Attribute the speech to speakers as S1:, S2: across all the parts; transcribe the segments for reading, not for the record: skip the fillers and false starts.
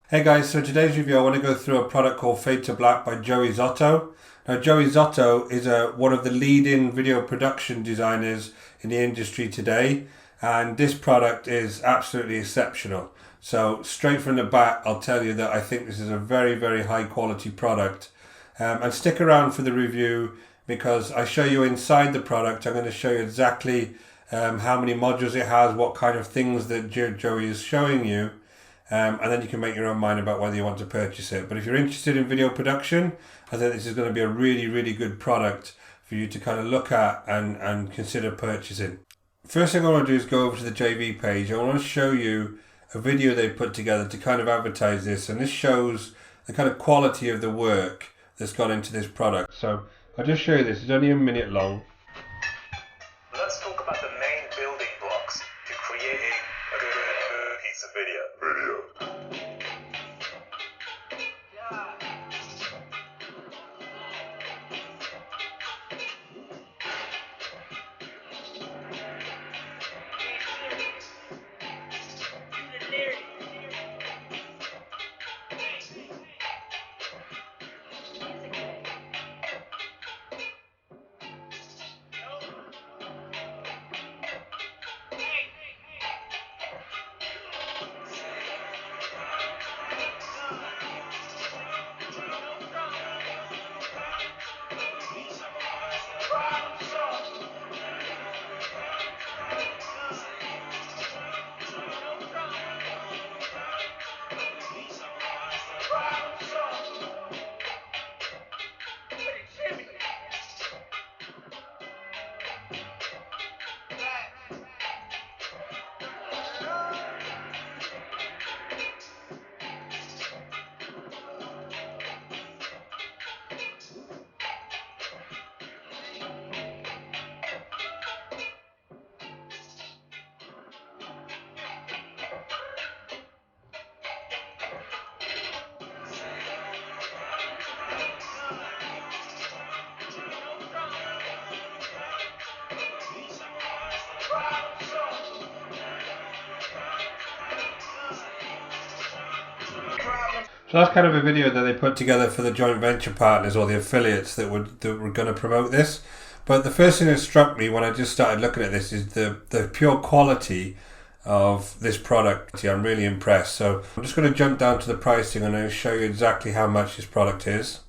S1: Hey guys, so today's review I want to go through a product called Fade to Black by Joey Xoto. Now Joey Xoto is one of the leading video production designers in the industry today, and this product is absolutely exceptional. So straight from the bat I'll tell you that I think this is a very high quality product, and stick around for the review because I show you inside the product. I'm going to show you exactly how many modules it has, what kind of things that Joey is showing you. And then you can make your own mind about whether you want to purchase it. But if you're interested in video production, I think this is going to be a really good product for you to kind of look at and consider purchasing. First thing I want to do is go over to the JV page. I want to show you a video they put together to kind of advertise this, and this shows the kind of quality of the work that's gone into this product. So I'll just show you this. It's only a minute long.
S2: Let's talk about the main building blocks to create a good piece of video.
S1: So that's kind of a video that they put together for the joint venture partners or the affiliates that were going to promote this. But the first thing that struck me when I just started looking at this is the pure quality of this product. I'm really impressed. So I'm just going to jump down to the pricing and I'll show you exactly how much this product is.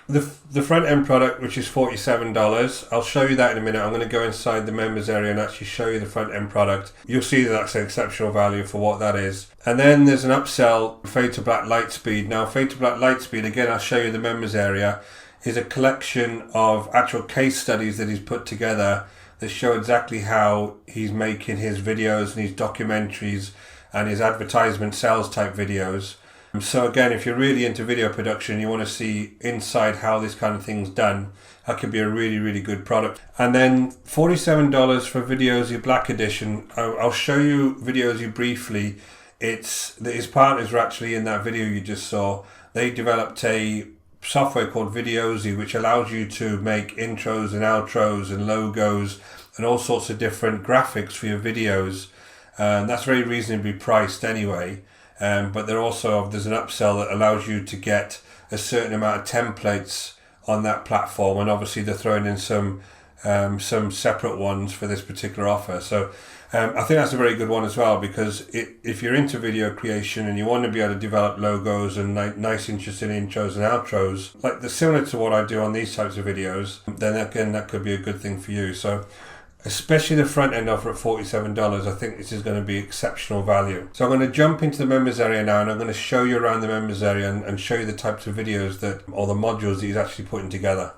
S1: The front end product, which is $47, I'll show you that in a minute. I'm going to go inside the members area and actually show you the front end product. You'll see that that's an exceptional value for what that is. And then there's an upsell, Fade to Black Lightspeed. Now Fade to Black Lightspeed, again I'll show you the members area, is a collection of actual case studies that he's put together that show exactly how he's making his videos and his documentaries and his advertisement sales type videos. So again, if you're really into video production, you want to see inside how this kind of thing's done, that could be a really good product. And then $47 for Viddyoze Black Edition. I'll show you Viddyoze briefly. His partners were actually in that video you just saw. They developed a software called Viddyoze, which allows you to make intros and outros and logos and all sorts of different graphics for your videos. That's very reasonably priced anyway. But there's an upsell that allows you to get a certain amount of templates on that platform, and obviously they're throwing in some separate ones for this particular offer. So I think that's a very good one as well, because if you're into video creation and you want to be able to develop logos and nice interesting intros and outros, like similar to what I do on these types of videos, then again that could be a good thing for you. So especially the front end offer at $47, I think this is going to be exceptional value. So I'm going to jump into the members area now, and I'm going to show you around the members area and show you the types of videos or the modules that he's actually putting together.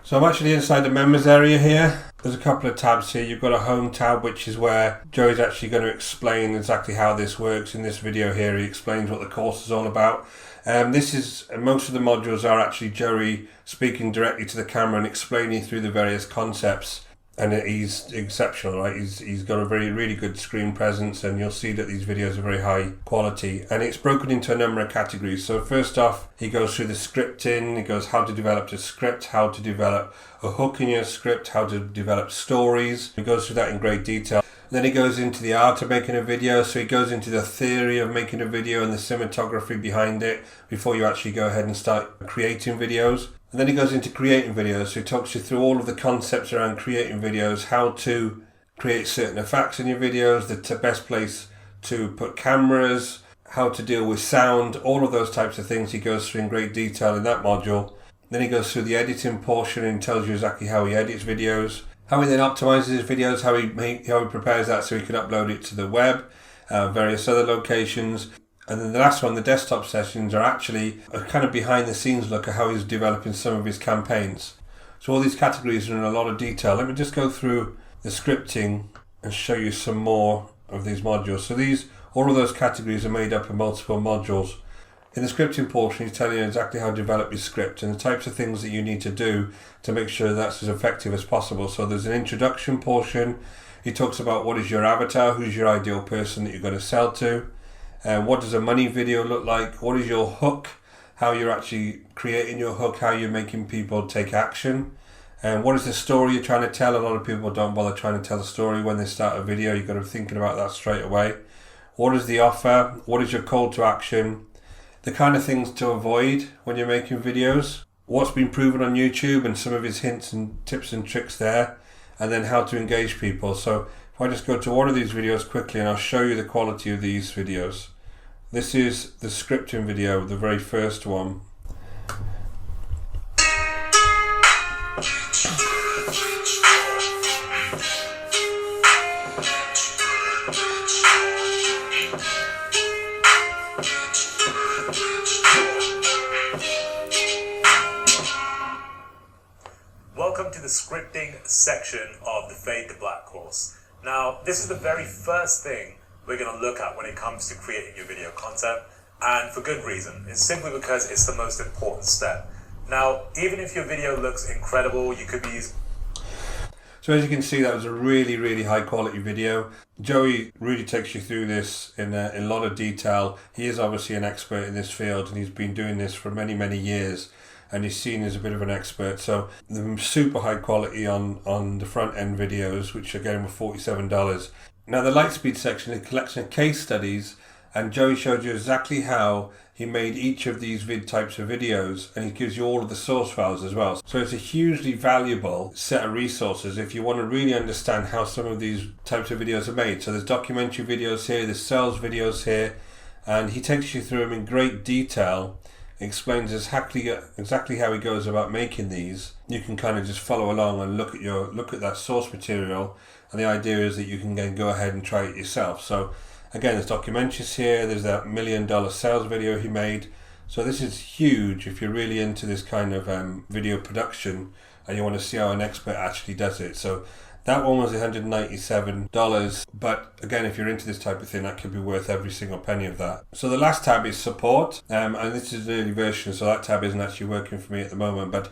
S1: So I'm actually inside the members area here. There's a couple of tabs here. You've got a home tab, which is where Joey's actually going to explain exactly how this works in this video here. He explains what the course is all about. Most of the modules are actually Joey speaking directly to the camera and explaining through the various concepts. And he's exceptional, right? He's got a really good screen presence, and you'll see that these videos are very high quality. And it's broken into a number of categories. So first off, he goes through the scripting. He goes how to develop a script, how to develop a hook in your script, how to develop stories. He goes through that in great detail. Then he goes into the art of making a video. So he goes into the theory of making a video and the cinematography behind it before you actually go ahead and start creating videos. And then he goes into creating videos. So he talks you through all of the concepts around creating videos, how to create certain effects in your videos, the best place to put cameras, how to deal with sound, all of those types of things he goes through in great detail in that module. Then he goes through the editing portion and tells you exactly how he edits videos, how he then optimizes his videos, how he prepares that so he can upload it to the web, various other locations. And then the last one, the desktop sessions, are actually a kind of behind the scenes look at how he's developing some of his campaigns. So all these categories are in a lot of detail. Let me just go through the scripting and show you some more of these modules. So all of those categories are made up of multiple modules. In the scripting portion, he's telling you exactly how to develop your script and the types of things that you need to do to make sure that's as effective as possible. So there's an introduction portion. He talks about what is your avatar, who's your ideal person that you're going to sell to, and what does a money video look like, what is your hook, how you're actually creating your hook, how you're making people take action, and what is the story you're trying to tell. A lot of people don't bother trying to tell a story when they start a video. You've got to be thinking about that straight away. What is the offer? What is your call to action? The kind of things to avoid when you're making videos. What's been proven on YouTube and some of his hints and tips and tricks there. And then how to engage people. So if I just go to one of these videos quickly and I'll show you the quality of these videos. This is the scripting video, the very first one.
S2: Welcome to the scripting section of the Fade to Black course. Now, this is the very first thing we're going to look at when it comes to creating your video content, and for good reason. It's simply because it's the most important step. Now, even if your video looks incredible, you could be using...
S1: So as you can see, that was a really, really high quality video. Joey really takes you through this in a lot of detail. He is obviously an expert in this field and he's been doing this for many, many years. And he's seen as a bit of an expert. So the super high quality on the front end videos, which again were $47. Now the Lightspeed section is a collection of case studies, and Joey showed you exactly how he made each of these types of videos, and he gives you all of the source files as well. So it's a hugely valuable set of resources if you want to really understand how some of these types of videos are made. So there's documentary videos here, there's sales videos here, and he takes you through them in great detail. Explains exactly how he goes about making these. You can kind of just follow along and look at that source material, and the idea is that you can then go ahead and try it yourself. So again, there's documentaries here, there's that $1 million sales video he made. So this is huge if you're really into this kind of video production and you want to see how an expert actually does it. So that one was $197, but again, if you're into this type of thing, that could be worth every single penny of that. So the last tab is support, and this is an early version, so that tab isn't actually working for me at the moment, but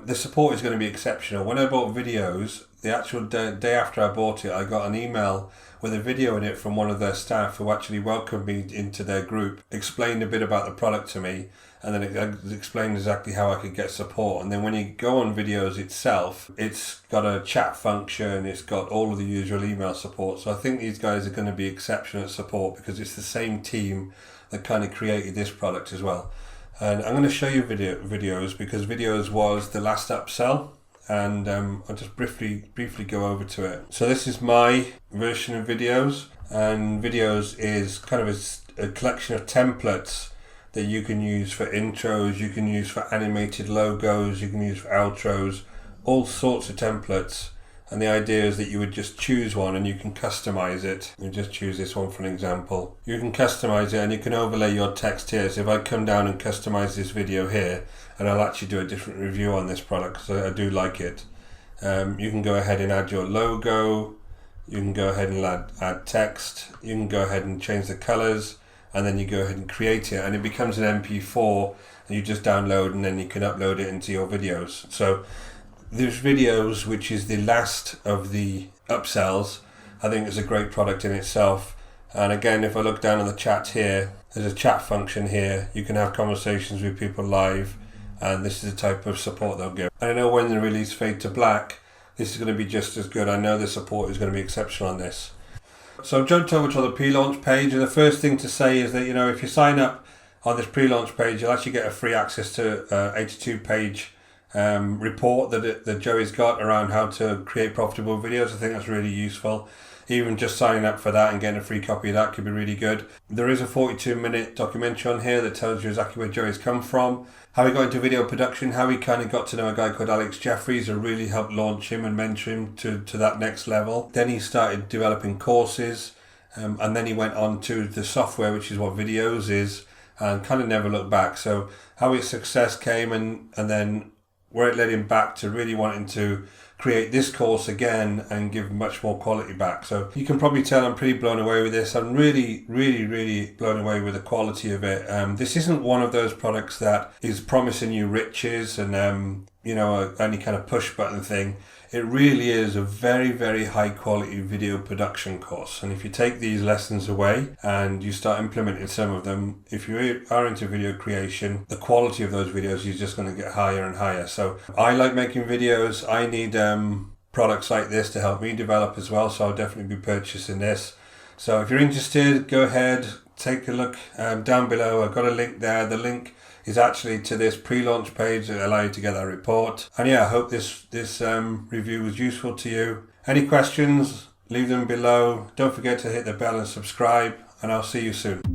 S1: the support is going to be exceptional. When I bought Viddyoze, the actual day after I bought it, I got an email with a video in it from one of their staff who actually welcomed me into their group, explained a bit about the product to me, and then it explained exactly how I could get support. And then when you go on Viddyoze itself, it's got a chat function, it's got all of the usual email support. So I think these guys are going to be exceptional at support because it's the same team that kind of created this product as well. And I'm going to show you Viddyoze because Viddyoze was the last upsell, and I'll just briefly go over to it. So this is my version of Viddyoze, and Viddyoze is kind of a collection of templates that you can use for intros, you can use for animated logos, you can use for outros, all sorts of templates. And the idea is that you would just choose one and you can customize it. You just choose this one for an example. You can customize it and you can overlay your text here. So if I come down and customize this video here, and I'll actually do a different review on this product because I do like it. You can go ahead and add your logo. You can go ahead and add text. You can go ahead and change the colors, and then you go ahead and create it, and it becomes an MP4, and you just download, and then you can upload it into your videos. So there's Viddyoze, which is the last of the upsells. I think it's a great product in itself. And again, if I look down on the chat here, there's a chat function here. You can have conversations with people live, and this is the type of support they'll give. And I know when they release Fade to Black, this is going to be just as good. I know the support is going to be exceptional on this. So I jumped over to the pre-launch page, and the first thing to say is that, you know, if you sign up on this pre-launch page, you'll actually get a free access to 82-page report that Joey's got around how to create profitable videos. I think that's really useful. Even just signing up for that and getting a free copy of that could be really good. There is a 42-minute documentary on here that tells you exactly where Joey's come from, how he got into video production, how he kind of got to know a guy called Alex Jeffries who really helped launch him and mentor him to that next level. Then he started developing courses, and then he went on to the software, which is what Viddyoze is, and kind of never looked back. So how his success came and then where it led him back to really wanting to create this course again and give much more quality back. So you can probably tell I'm pretty blown away with this. I'm really, really, really blown away with the quality of it. This isn't one of those products that is promising you riches and any kind of push button thing. It really is a very, very high quality video production course. And if you take these lessons away and you start implementing some of them, if you are into video creation, the quality of those videos is just going to get higher and higher. So I like making videos. I need products like this to help me develop as well. So I'll definitely be purchasing this. So if you're interested, go ahead, take a look down below. I've got a link there. The link is actually to this pre-launch page that allows you to get that report. And yeah, I hope this review was useful to you. Any questions, leave them below. Don't forget to hit the bell and subscribe, and I'll see you soon.